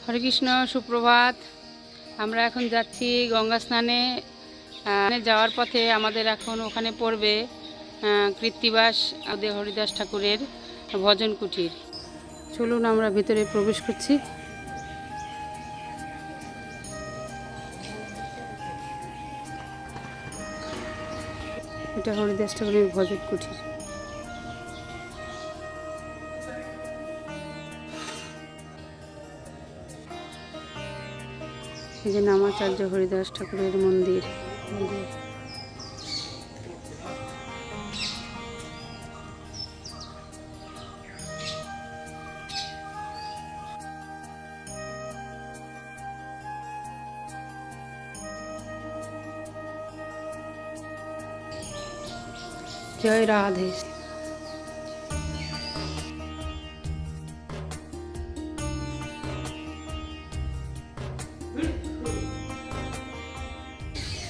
হরে কৃষ্ণ, সুপ্রভাত। আমরা এখন যাচ্ছি গঙ্গা স্নানে। যাওয়ার পথে আমাদের এখন ওখানে পড়বে কৃত্তিবাস আদে হরিদাস ঠাকুরের ভজন কুটির। চলুন আমরা ভিতরে প্রবেশ করছি। এটা হরিদাস ঠাকুরের ভজন কুটির। এই যে নামাচার্য হরিদাস ঠাকুরের মন্দির। জয় রাধে।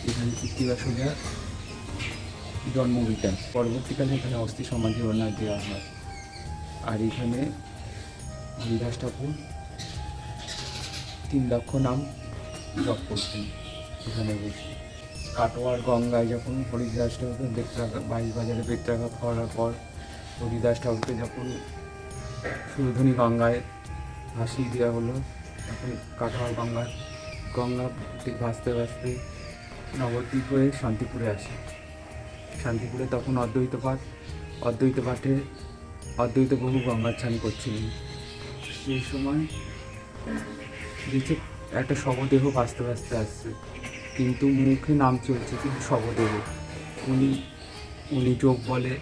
এখানে কৃত্তিবাসীরা জন্মবিজ্ঞান, পরবর্তীকালে এখানে অস্থি সমাধি ওনার দেওয়া হয়। আর এখানে হরিদাস ঠাকুর 3 লক্ষ নাম জপ করতেন এখানে বসে। কাটোয়ার গঙ্গায় যখন হরিদাস ঠাকুরকে বাইশ বাজারে বেত্রাঘাত করার পর হরিদাস ঠাকুরকে যখন সুরধনী গঙ্গায় ভাসিয়ে দেওয়া হলো, তখন কাটোয়ার গঙ্গা ভাসতে ভাসতে নবদ্বীপ হয়ে শান্তিপুরে আসে। শান্তিপুরে তখন অদ্বৈত পাঠে অদ্বৈত বহু গঙ্গার স্নান করছিলেন। সেই সময় দেখছে একটা শবদেহ ভাসতে ভাসতে আসছে, কিন্তু মুখে নাম চলছে, কিন্তু শবদেহ। উনি চোখ বলে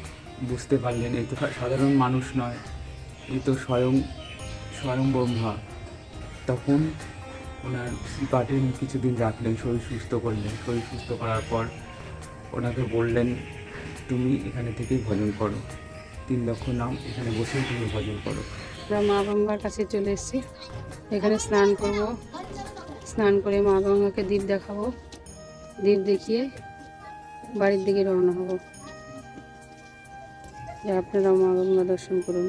বুঝতে পারলেন এ তো সাধারণ মানুষ নয়, এ তো স্বয়ং ব্রহ্মা। তখন ওনার পাঠে কিছুদিন রাখলেন, শরীর সুস্থ করলেন। শরীর সুস্থ করার পর ওনাকে বললেন, তুমি এখানে থেকেই ভজন করো, 3 লক্ষ নাম এখানে বসেই তুমি ভজন করো। আমরা মা গঙ্গার কাছে চলে এসেছি। এখানে স্নান করব। স্নান করে মা গঙ্গাকে দ্বীপ দেখাবো। দ্বীপ দেখিয়ে বাড়ির দিকে রওনা হব। আপনারা মা গঙ্গা দর্শন করুন।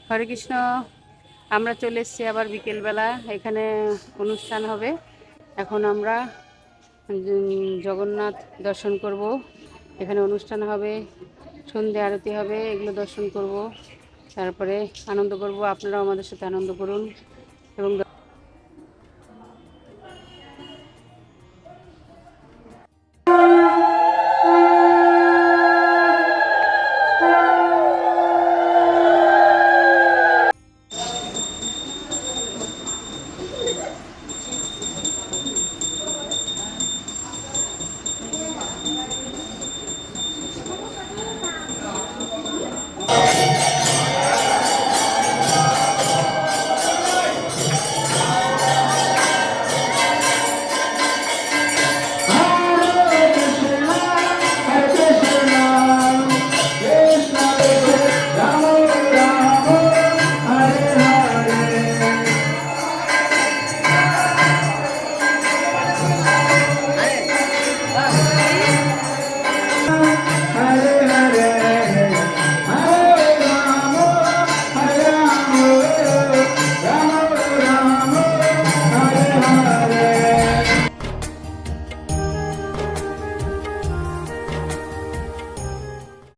হরে কৃষ্ণ। আমরা চলে এসেছি আবার বিকেলবেলা। এখানে অনুষ্ঠান হবে। এখন আমরা জগন্নাথ দর্শন করব। এখানে অনুষ্ঠান হবে, সন্ধে আরতি হবে, এগুলো দর্শন করব, তারপরে আনন্দ করব। আপনারাও আমাদের সাথে আনন্দ করুন এবং